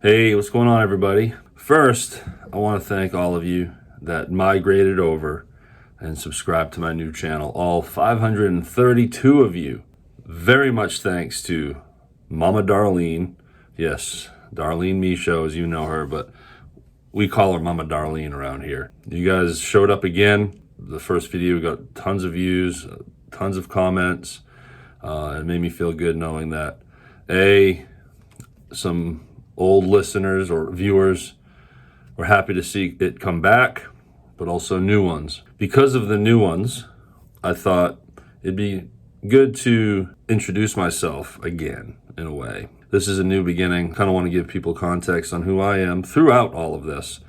Hey, what's going on, everybody? First, I want to thank all of you that migrated over and subscribed to my new channel. All 532 of you. Very much thanks to Mama Darlene. Yes, Darlene Michaud, as you know her, but we call her Mama Darlene around here. You guys showed up again. The first video got tons of views, tons of comments. It made me feel good knowing that, some old listeners or viewers were happy to see it come back, but also new ones. Because of the new ones, I thought it'd be good to introduce myself again in a way. This is a new beginning. Kind of want to give people context on who I am throughout all of this.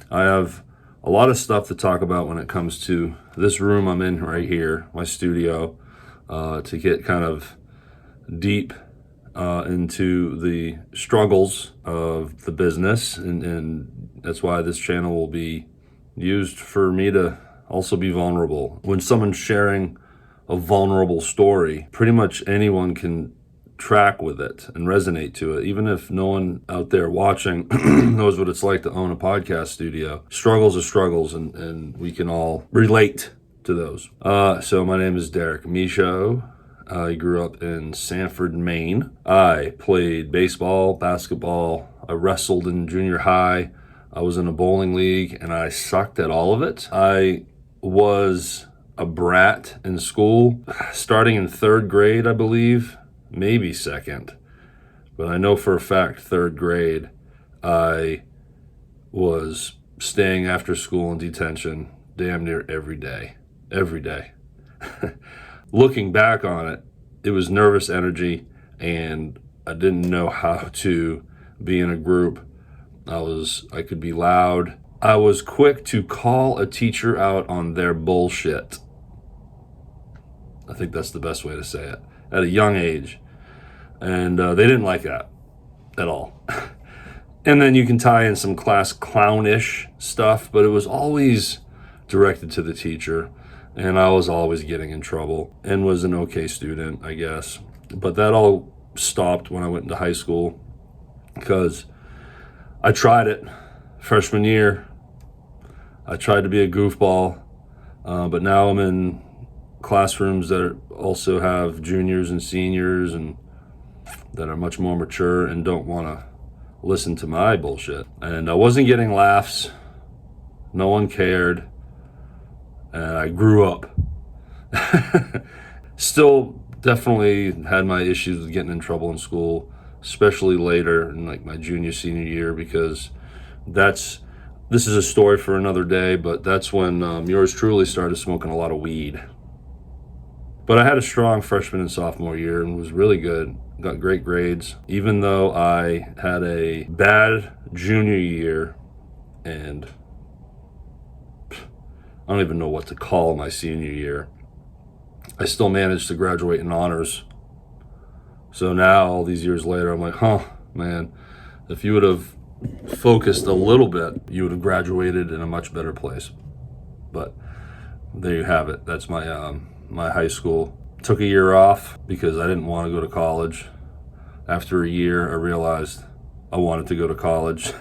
I have a lot of stuff to talk about when it comes to this room I'm in right here, my studio, to get kind of deep into the struggles of the business, and that's why this channel will be used for me to also be vulnerable. When someone's sharing a vulnerable story, pretty much anyone can track with it and resonate to it, even if no one out there watching knows what it's like to own a podcast studio. Struggles are struggles, and we can all relate to those. So my name is Derek Michaud. I grew up in Sanford, Maine. I played baseball, basketball. I wrestled in junior high. I was in a bowling league, and I sucked at all of it. I was a brat in school, starting in third grade, I believe, maybe second. But I know for a fact, third grade, I was staying after school in detention damn near every day. Every day. Looking back on it, it was nervous energy, and I didn't know how to be in a group. I could be loud. I was quick to call a teacher out on their bullshit. I think that's the best way to say it. At a young age. And they didn't like that at all. And then you can tie in some class clownish stuff, but it was always directed to the teacher. And I was always getting in trouble and was an okay student, I guess. But that all stopped when I went into high school, because I tried it freshman year. I tried to be a goofball, but now I'm in classrooms that also have juniors and seniors and that are much more mature and don't want to listen to my bullshit. And I wasn't getting laughs. No one cared. And I grew up. Still definitely had my issues with getting in trouble in school, especially later in like my junior, senior year, because this is a story for another day, but that's when yours truly started smoking a lot of weed. But I had a strong freshman and sophomore year and was really good, got great grades, even though I had a bad junior year, and I don't even know what to call my senior year. I still managed to graduate in honors. So now, all these years later, I'm like, man, if you would have focused a little bit, you would have graduated in a much better place. But there you have it. That's my my high school. Took a year off because I didn't want to go to college. After a year, I realized I wanted to go to college.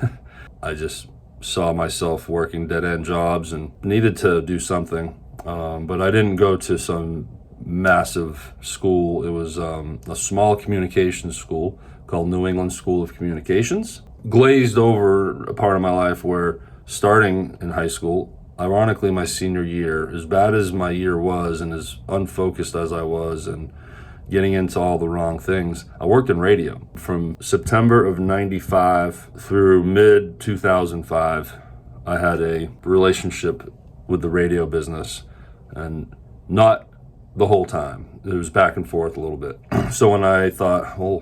I just saw myself working dead-end jobs and needed to do something. But I didn't go to some massive school. It was a small communications school called New England School of Communications. Glazed over a part of my life where, starting in high school, ironically my senior year, as bad as my year was and as unfocused as I was and getting into all the wrong things, I worked in radio. From September of 95 through mid 2005, I had a relationship with the radio business, and not the whole time. It was back and forth a little bit. So when I thought, well,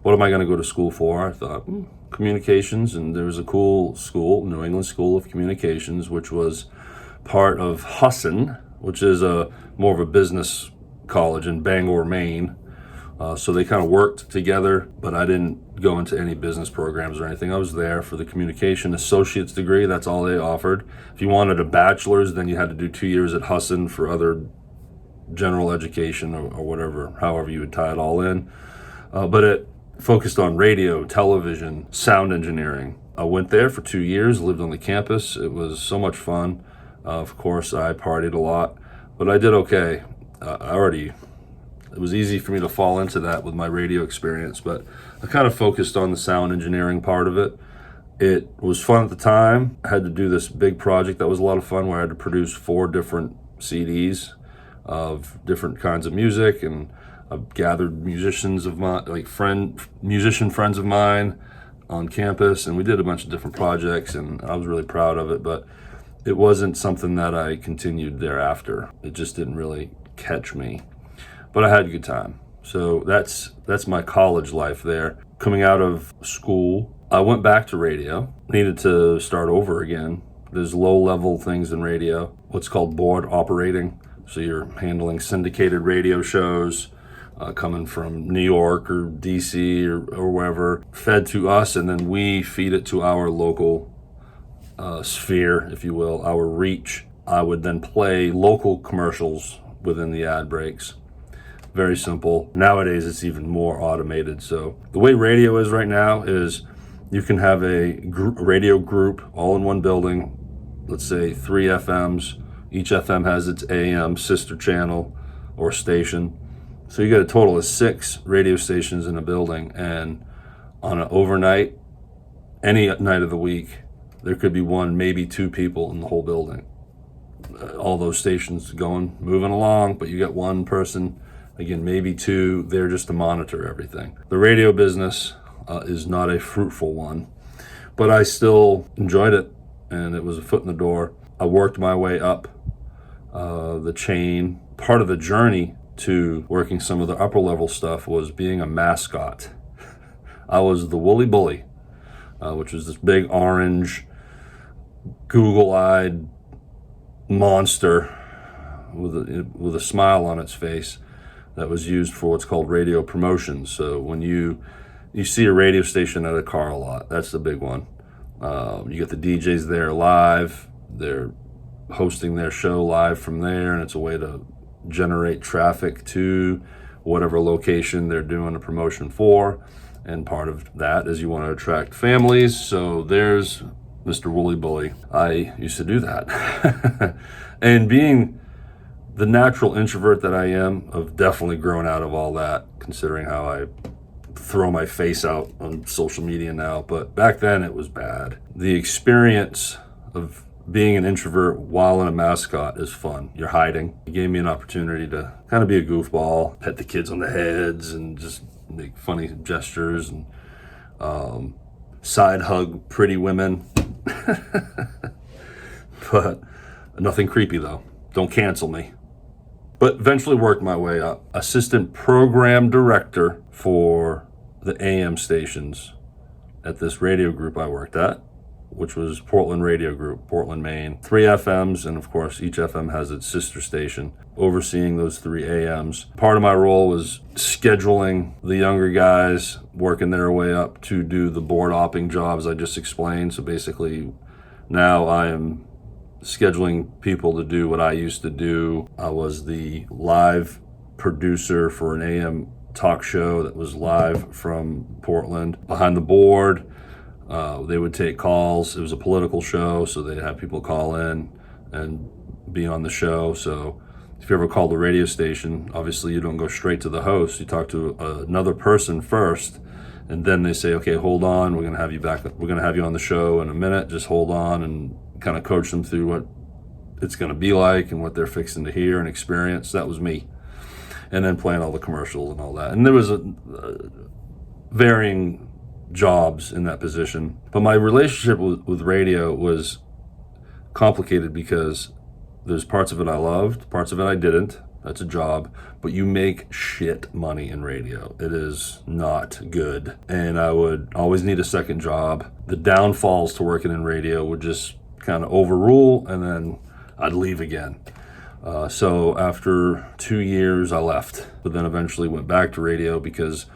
what am I going to go to school for? I thought, communications, and there was a cool school, New England School of Communications, which was part of Husson, which is more of a business college in Bangor, Maine. So they kind of worked together, but I didn't go into any business programs or anything. I was there for the communication associate's degree. That's all they offered. If you wanted a bachelor's, then you had to do 2 years at Husson for other general education or whatever, however you would tie it all in. But focused on radio, television, sound engineering. I went there for 2 years, lived on the campus. It was so much fun. Of course, I partied a lot, but I did okay. It was easy for me to fall into that with my radio experience, but I kind of focused on the sound engineering part of it. It was fun at the time. I had to do this big project that was a lot of fun where I had to produce 4 different CDs of different kinds of music, and I've gathered musicians of my musician friends of mine on campus, and we did a bunch of different projects, and I was really proud of it, but it wasn't something that I continued thereafter. It just didn't really catch me, but I had a good time. So that's my college life there. Coming out of school, I went back to radio, needed to start over again. There's low-level things in radio, what's called board operating. So you're handling syndicated radio shows coming from New York or DC or wherever, fed to us, and then we feed it to our local sphere, if you will, our reach. I would then play local commercials within the ad breaks. Very simple. Nowadays, it's even more automated. So the way radio is right now is you can have a radio group all in one building, let's say 3 FMs. Each FM has its AM sister channel or station. So you got a total of 6 radio stations in a building, and on an overnight, any night of the week, there could be 1, maybe 2 people in the whole building. All those stations moving along, but you got 1 person, again, maybe 2, there just to monitor everything. The radio business is not a fruitful one, but I still enjoyed it, and it was a foot in the door. I worked my way up the chain. Part of the journey to working some of the upper level stuff was being a mascot. I was the Woolly Bully, which was this big orange, Google-eyed monster with a smile on its face that was used for what's called radio promotions. So when you see a radio station at a car a lot, that's the big one. You get the DJs there live. They're hosting their show live from there, and it's a way to generate traffic to whatever location they're doing a promotion for. And part of that is you want to attract families. So there's Mr. Woolly Bully. I used to do that. And being the natural introvert that I am, I've definitely grown out of all that, considering how I throw my face out on social media now. But back then it was bad. The experience of being an introvert while in a mascot is fun. You're hiding. It gave me an opportunity to kind of be a goofball, pet the kids on the heads, and just make funny gestures, and side hug pretty women. But nothing creepy though. Don't cancel me. But eventually worked my way up. Assistant program director for the AM stations at this radio group I worked at, which was Portland Radio Group, Portland, Maine. 3 FMs, and of course each FM has its sister station, overseeing those 3 AMs. Part of my role was scheduling the younger guys working their way up to do the board opping jobs I just explained. So basically now I am scheduling people to do what I used to do. I was the live producer for an AM talk show that was live from Portland. Behind the board, they would take calls. It was a political show, so they'd have people call in and be on the show. So if you ever called a radio station, obviously you don't go straight to the host. You talk to another person first, and then they say, okay, hold on, we're going to have you back. We're going to have you on the show in a minute. Just hold on, and kind of coach them through what it's going to be like and what they're fixing to hear and experience. That was me. And then playing all the commercials and all that. And there was varying jobs in that position. But my relationship with radio was complicated because there's parts of it I loved, parts of it I didn't. That's a job. But you make shit money in radio. It is not good. And I would always need a second job. The downfalls to working in radio would just kind of overrule, and then I'd leave again. So after 2 years, I left, but then eventually went back to radio because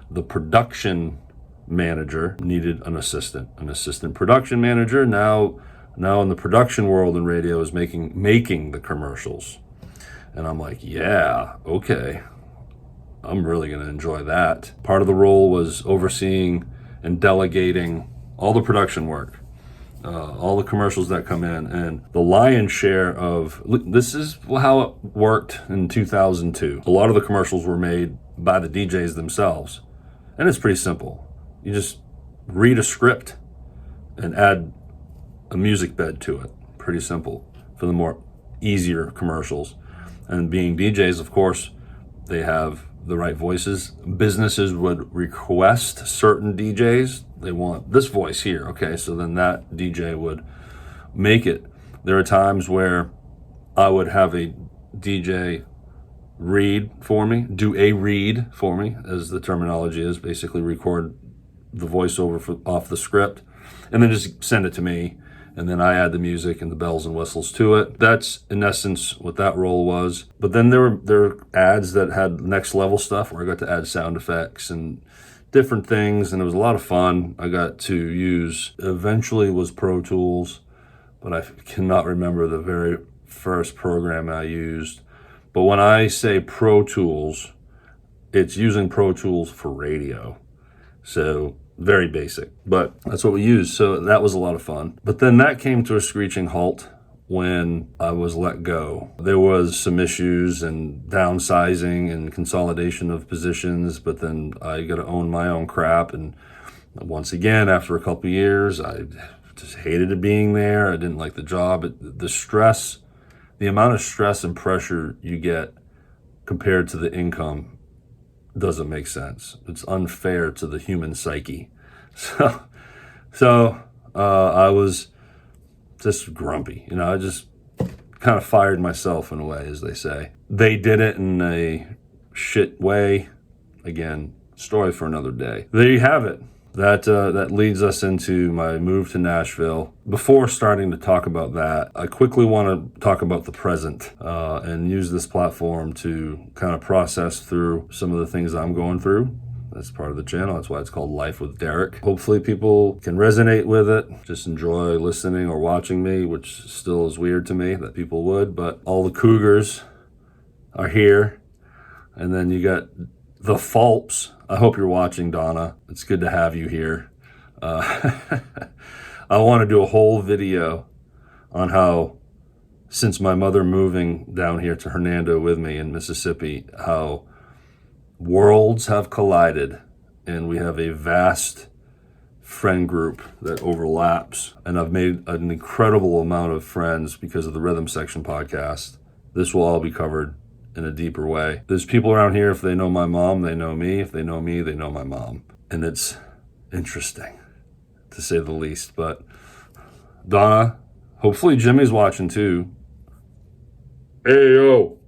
the production manager needed an assistant production manager. Now in the production world in radio is making the commercials. And I'm like, yeah, okay. I'm really going to enjoy that. Part of the role was overseeing and delegating all the production work, all the commercials that come in, and the lion's share of this is how it worked in 2002. A lot of the commercials were made by the DJs themselves, and it's pretty simple. You just read a script and add a music bed to it. Pretty simple for the more easier commercials. And being DJs, of course, they have the right voices. Businesses would request certain DJs. They want this voice here. Okay, so then that DJ would make it. There are times where I would have a DJ read for me, do a read for me, as the terminology is, basically record the voiceover off the script, and then just send it to me. And then I add the music and the bells and whistles to it. That's in essence what that role was. But then there were ads that had next level stuff where I got to add sound effects and different things, and it was a lot of fun. I got to use, eventually was Pro Tools, but I cannot remember the very first program I used. But when I say Pro Tools, it's using Pro Tools for radio. So very basic, but that's what we used. So that was a lot of fun. But then that came to a screeching halt when I was let go. There was some issues and downsizing and consolidation of positions, but then I got to own my own crap. And once again, after a couple of years, I just hated it being there. I didn't like the job. The stress, the amount of stress and pressure you get compared to the income doesn't make sense. It's unfair to the human psyche. So I was just grumpy. I just kind of fired myself in a way, as they say. They did it in a shit way. Again, story for another day. There you have it. That leads us into my move to Nashville. Before starting to talk about that, I quickly want to talk about the present and use this platform to kind of process through some of the things I'm going through. That's part of the channel. That's why it's called Life with Derek. Hopefully people can resonate with it, just enjoy listening or watching me, which still is weird to me that people would, but all the cougars are here. And then you got the Phelps. I hope you're watching, Donna. It's good to have you here. I want to do a whole video on how, since my mother moving down here to Hernando with me in Mississippi, how worlds have collided and we have a vast friend group that overlaps. And I've made an incredible amount of friends because of the Rhythm Section podcast. This will all be covered in a deeper way. There's people around here, if they know my mom, they know me. If they know me, they know my mom. And it's interesting, to say the least. But Donna, hopefully Jimmy's watching too. Hey, yo.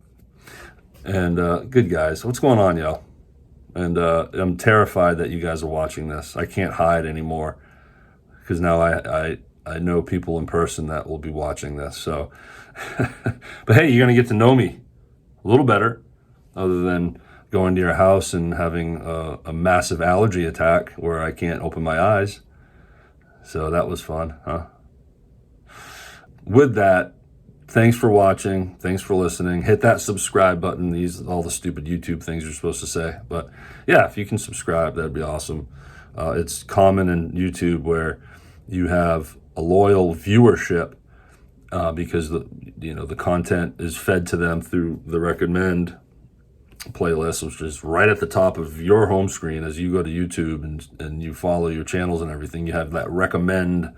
And good guys. What's going on, y'all? And I'm terrified that you guys are watching this. I can't hide anymore because now I know people in person that will be watching this. So, but hey, you're going to get to know me a little better, other than going to your house and having a massive allergy attack where I can't open my eyes. So that was fun, huh? With that, thanks for watching. Thanks for listening. Hit that subscribe button. These all the stupid YouTube things you're supposed to say. But yeah, if you can subscribe, that'd be awesome. It's common in YouTube where you have a loyal viewership because the content is fed to them through the recommend playlist, which is right at the top of your home screen as you go to YouTube and you follow your channels and everything. You have that recommend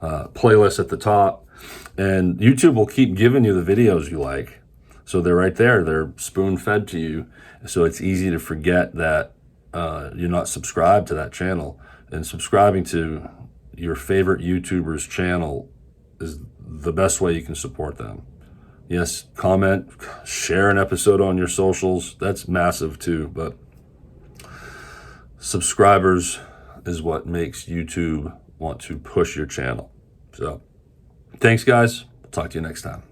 playlist at the top, and YouTube will keep giving you the videos you like. So they're right there. They're spoon fed to you. So it's easy to forget that you're not subscribed to that channel. And subscribing to your favorite YouTuber's channel is the best way you can support them. Yes, comment, share an episode on your socials. That's massive too, but subscribers is what makes YouTube want to push your channel. So thanks, guys. I'll talk to you next time.